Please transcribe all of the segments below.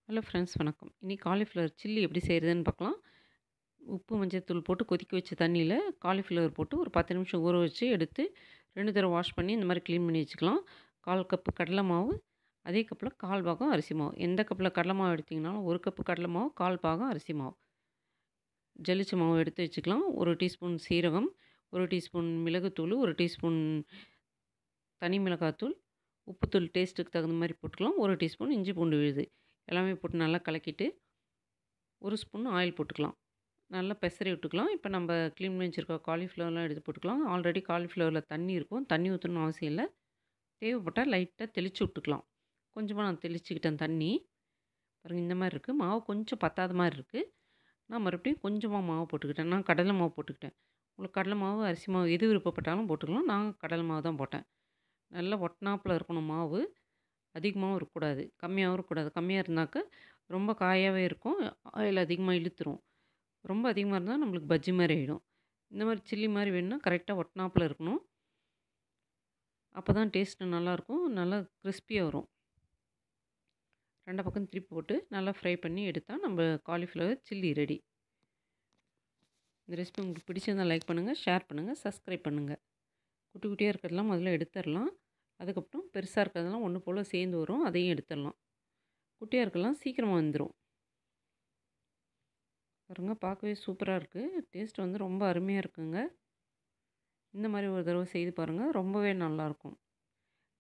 Hello friends வணக்கம். இன்னைக்கு cauliflower chilli எப்படி செய்கிறதுன்னு பார்க்கலாம். உப்பு, மஞ்சள்தூள் போட்டு கொதிக்க வச்ச தண்ணியில் காலிஃப்ளவர் போட்டு ஒரு 10 நிமிஷம் ஊற வச்சு எடுத்து 2 தடவை வாஷ் பண்ணி இந்த மாதிரி க்ளீன் பண்ணி வச்சுக்கலாம். 1/4 கப்பு கடலை மாவு, அதே கப்பில் 1/4 பாகம் அரிசி மாவு. எந்த கப்பில் கடலை மாவு எடுத்திங்கனாலும் 1 கப்பு கடலை மாவு, 1/4 பாகம் அரிசி மாவு. ஜலிச்ச மாவு எடுத்து வச்சுக்கலாம். 1 டீஸ்பூன் சீரகம், 1 டீஸ்பூன் மிளகுத்தூள், 1 டீஸ்பூன் தனி மிளகாத்தூள், உப்புத்தூள் டேஸ்ட்டுக்கு தகுந்த மாதிரி போட்டுக்கலாம். 1 டீஸ்பூன் இஞ்சி பூண்டு விழுது எல்லாமே போட்டு நல்லா கலக்கிட்டு 1 ஸ்பூன் ஆயில் போட்டுக்கலாம். நல்லா பெசரி விட்டுக்கலாம். இப்போ நம்ம க்ளீன் பண்ணி வச்சுருக்க காலிஃப்ளவர்லாம் எடுத்து போட்டுக்கலாம். ஆல்ரெடி காலிஃப்ளவரில் தண்ணி இருக்கும். தண்ணி ஊற்றணும்னு அவசியம் இல்லை. தேவைப்பட்டால் லைட்டாக தெளித்து விட்டுக்கலாம். கொஞ்சமாக நான் தெளிச்சுக்கிட்டேன் தண்ணி. பாருங்கள், இந்த மாதிரி இருக்குது. மாவு கொஞ்சம் பத்தாத மாதிரி இருக்குது. நான் மறுபடியும் கொஞ்சமாக மாவு போட்டுக்கிட்டேன். நான் கடலை மாவு போட்டுக்கிட்டேன். உங்களுக்கு கடலை மாவு, அரிசி மாவு எது விருப்பப்பட்டாலும் போட்டுக்கலாம். நான் கடலை மாவு தான் போட்டேன். நல்லா ஒட்டினாப்பில் இருக்கணும் மாவு. அதிகமாகவும் இருக்கக்கூடாது, கம்மியாகவும் இருக்கக்கூடாது. கம்மியாக இருந்தாக்க ரொம்ப காயாகவே இருக்கும், ஆயில் அதிகமாக இழுத்துரும். ரொம்ப அதிகமாக இருந்தால் நம்மளுக்கு பஜ்ஜி மாதிரி ஆகிடும். இந்த மாதிரி சில்லி மாதிரி வேணும்னா கரெக்டாக ஒட்டினாப்பில் இருக்கணும். அப்போ தான் டேஸ்ட்டு நல்லாயிருக்கும், நல்லா கிறிஸ்பியாக வரும். 2 பக்கம் திருப்பி போட்டு நல்லா ஃப்ரை பண்ணி எடுத்தால் நம்ம காலிஃப்ளவர் சில்லி ரெடி. இந்த ரெசிபி உங்களுக்கு பிடிச்சிருந்தால் லைக் பண்ணுங்கள், ஷேர் பண்ணுங்கள், சப்ஸ்கிரைப் பண்ணுங்கள். குட்டி குட்டியாக இருக்கிறதெல்லாம் முதல்ல எடுத்துடலாம். அதுக்கப்புறம் பெருசாக இருக்கிறதெல்லாம் ஒன்று போல் சேர்ந்து வரும், அதையும் எடுத்துடலாம். குட்டியாக இருக்கலாம், சீக்கிரமாக வந்துடும். பாருங்கள், பார்க்கவே சூப்பராக இருக்குது. டேஸ்ட் வந்து ரொம்ப அருமையாக இருக்குங்க. இந்த மாதிரி ஒரு தடவை செய்து பாருங்கள், ரொம்பவே நல்லாயிருக்கும்.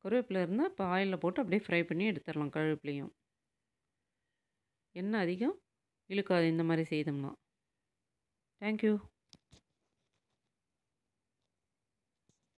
கருவேப்பிலை இருந்தால் இப்போ ஆயிலில் போட்டு அப்படியே ஃப்ரை பண்ணி எடுத்துடலாம். கருவேப்பிலையும் எண்ணெய் அதிகம் இழுக்காது இந்த மாதிரி செய்தோம்னா. தேங்க்யூ.